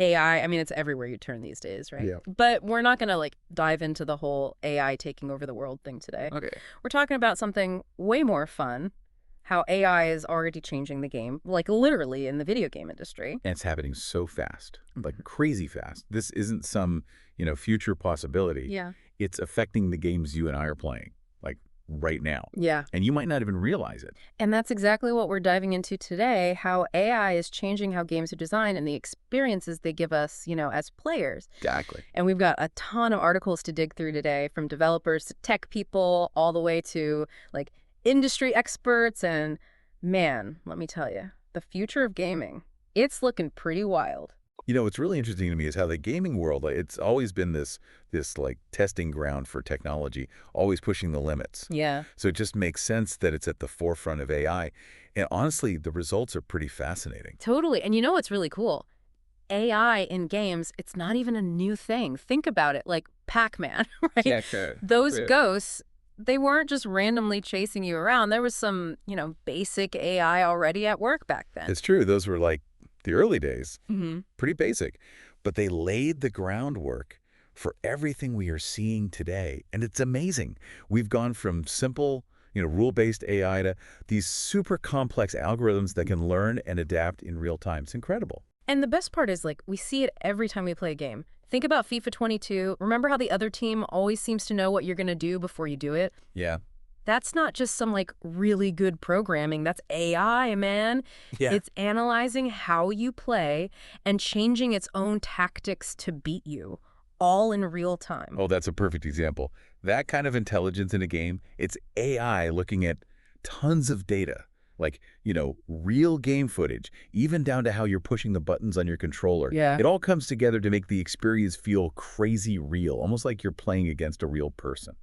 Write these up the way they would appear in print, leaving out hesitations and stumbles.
AI, I mean, it's everywhere you turn these days, right? Yeah. But we're not going to like dive into the whole AI taking over the world thing today. Okay. We're talking about something way more fun, how AI is already changing the game, like literally in the video game industry. And it's happening so fast, like crazy fast. This isn't some, future possibility. Yeah. It's affecting the games you and I are playing, like right now. Yeah. And you might not even realize it. And that's exactly what we're diving into today, how AI is changing how games are designed and the experiences they give us, as players. Exactly. And we've got a ton of articles to dig through today, from developers to tech people, all the way to like industry experts. And man, let me tell you, the future of gaming, it's looking pretty wild. What's really interesting to me is how the gaming world, like, it's always been this like testing ground for technology, always pushing the limits. Yeah, So it just makes sense that it's at the forefront of AI. And honestly, the results are pretty fascinating. totally. And you know what's really cool? AI in games, it's not even a new thing. Think about it, like Pac-Man, right? Yeah, sure. Those Yeah. ghosts, they weren't just randomly chasing you around. There was some, basic AI already at work back then. It's true. Those were like the early days, Hmm. pretty basic. But they laid the groundwork for everything we are seeing today. And it's amazing. We've gone from simple, rule-based AI to these super complex algorithms that can learn and adapt in real time. It's incredible. And the best part is, like, we see it every time we play a game. Think about FIFA 22. Remember how the other team always seems to know what you're going to do before you do it? Yeah. That's not just some, like, really good programming. That's AI, man. Yeah. It's analyzing how you play and changing its own tactics to beat you, all in real time. Oh, that's a perfect example. That kind of intelligence in a game, it's AI looking at tons of data, like, real game footage, even down to how you're pushing the buttons on your controller. Yeah. It all comes together to make the experience feel crazy real, almost like you're playing against a real person.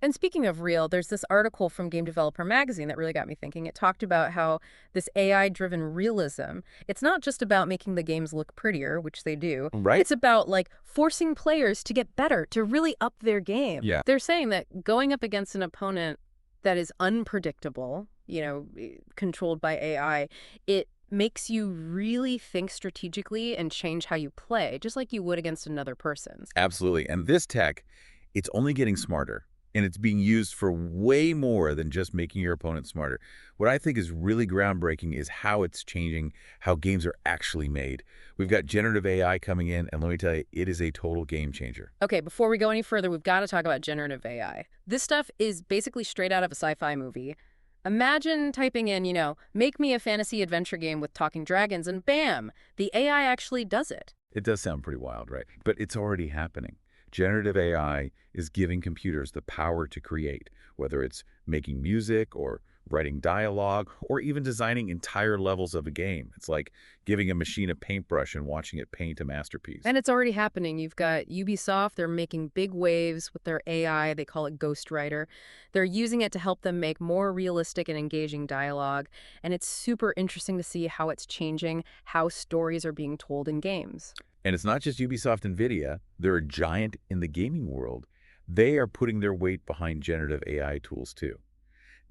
And speaking of real, there's this article from Game Developer Magazine that really got me thinking. It talked about how this AI-driven realism, it's not just about making the games look prettier, which they do. Right? It's about, like, forcing players to get better, to really up their game. Yeah. They're saying that going up against an opponent that is unpredictable, controlled by AI, it makes you really think strategically and change how you play, just like you would against another person. Absolutely. And this tech, it's only getting smarter. And it's being used for way more than just making your opponent smarter. What I think is really groundbreaking is how it's changing how games are actually made. We've got generative AI coming in, and let me tell you, it is a total game changer. Okay, before we go any further, we've got to talk about generative AI. This stuff is basically straight out of a sci-fi movie. Imagine typing in, make me a fantasy adventure game with talking dragons, and bam, the AI actually does it. It does sound pretty wild, right? But it's already happening. Generative AI is giving computers the power to create, whether it's making music or writing dialogue or even designing entire levels of a game. It's like giving a machine a paintbrush and watching it paint a masterpiece. And it's already happening. You've got Ubisoft. They're making big waves with their AI. They call it Ghostwriter. They're using it to help them make more realistic and engaging dialogue. And it's super interesting to see how it's changing how stories are being told in games. And it's not just Ubisoft and Nvidia. They're a giant in the gaming world. They are putting their weight behind generative AI tools too.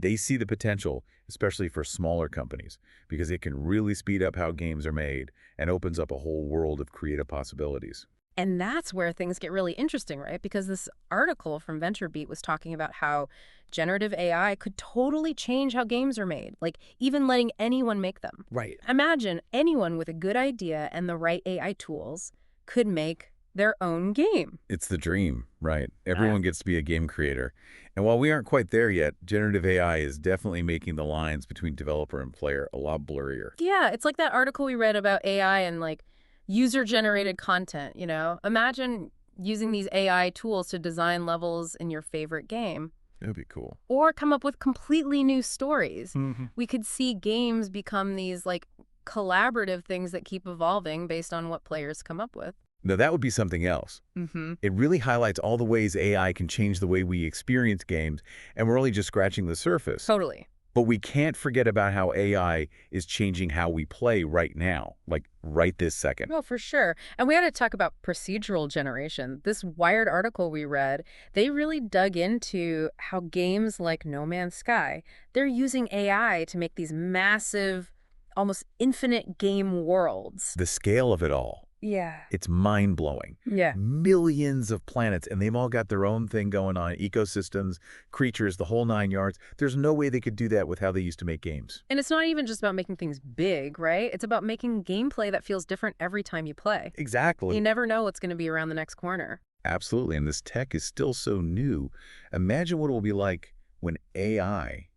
They see the potential, especially for smaller companies, because it can really speed up how games are made and opens up a whole world of creative possibilities. And that's where things get really interesting, right? Because this article from VentureBeat was talking about how generative AI could totally change how games are made, like even letting anyone make them. Right. Imagine anyone with a good idea and the right AI tools could make their own game. It's the dream, right? Everyone gets to be a game creator. And while we aren't quite there yet, generative AI is definitely making the lines between developer and player a lot blurrier. Yeah, it's like that article we read about AI and like user-generated content, Imagine using these AI tools to design levels in your favorite game. It would be cool. Or come up with completely new stories. Mm-hmm. We could see games become these like collaborative things that keep evolving based on what players come up with. Now, that would be something else. Mm-hmm. It really highlights all the ways AI can change the way we experience games, and we're only just scratching the surface. Totally. But we can't forget about how AI is changing how we play right now, like right this second. Oh, for sure. And we had to talk about procedural generation. This Wired article we read, they really dug into how games like No Man's Sky, they're using AI to make these massive, almost infinite game worlds. The scale of it all. Yeah. It's mind-blowing. Yeah. Millions of planets, and they've all got their own thing going on, ecosystems, creatures, the whole nine yards. There's no way they could do that with how they used to make games. And it's not even just about making things big, right? It's about making gameplay that feels different every time you play. You Exactly. never know what's going to be around the next corner. Absolutely, and this tech is still so new. Imagine what it will be like when AI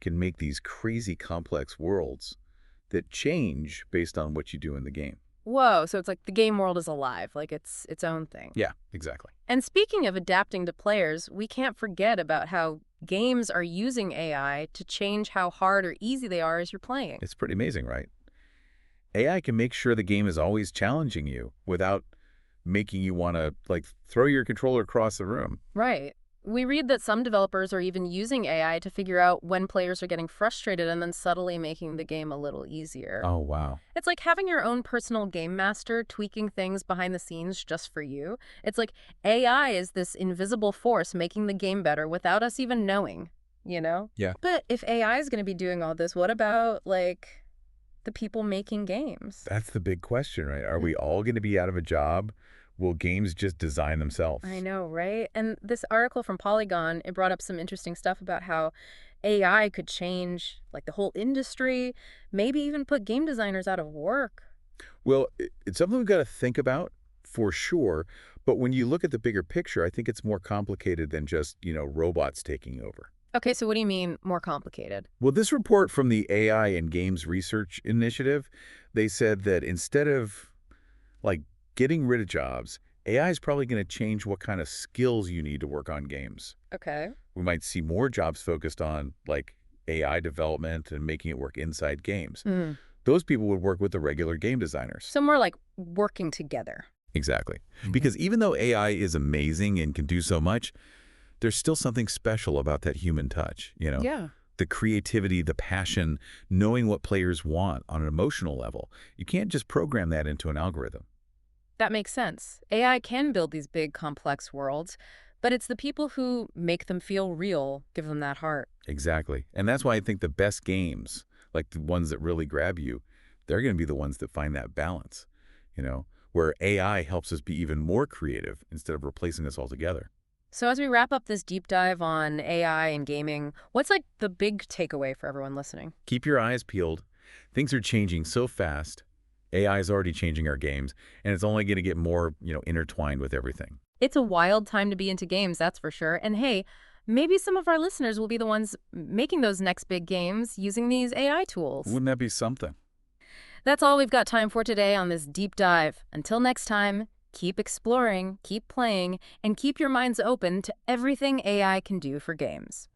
can make these crazy complex worlds that change based on what you do in the game. Whoa, so it's like the game world is alive, like it's its own thing. Yeah, exactly. And speaking of adapting to players, we can't forget about how games are using AI to change how hard or easy they are as you're playing. It's pretty amazing, right? AI can make sure the game is always challenging you without making you want to, like, throw your controller across the room. Right. We read that some developers are even using AI to figure out when players are getting frustrated and then subtly making the game a little easier. Oh, wow. It's like having your own personal game master tweaking things behind the scenes just for you. It's like AI is this invisible force making the game better without us even knowing, you know? Yeah. But if AI is going to be doing all this, what about, like, the people making games? That's the big question, right? Are we all going to be out of a job? Will games just design I themselves? know, right? And this article from Polygon, it brought up some interesting stuff about how AI could change, like, the whole industry, maybe even put game designers out of work. Well, it's something we've got to think about for sure. But when you look at the bigger picture, I think it's more complicated than just, robots taking over. Okay, so what do you mean more complicated? Well, this report from the AI and Games Research Initiative, they said that instead of, like, getting rid of jobs, AI is probably going to change what kind of skills you need to work on games. Okay. We might see more jobs focused on, like, AI development and making it work inside games. Mm. Those people would work with the regular game designers. So more like working together. Exactly. Because even though AI is amazing and can do so much, there's still something special about that human touch. Yeah. The creativity, the passion, knowing what players want on an emotional level. You can't just program that into an algorithm. That makes sense. AI can build these big, complex worlds, but it's the people who make them feel real, give them that heart. Exactly. And that's why I think the best games, like the ones that really grab you, they're going to be the ones that find that balance, where AI helps us be even more creative instead of replacing us altogether. So as we wrap up this deep dive on AI and gaming, what's like the big takeaway for everyone listening? Keep your eyes peeled. Things are changing so fast. AI is already changing our games, and it's only going to get more, intertwined with everything. It's a wild time to be into games, that's for sure. And hey, maybe some of our listeners will be the ones making those next big games using these AI tools. Wouldn't that be something? That's all we've got time for today on this deep dive. Until next time, keep exploring, keep playing, and keep your minds open to everything AI can do for games.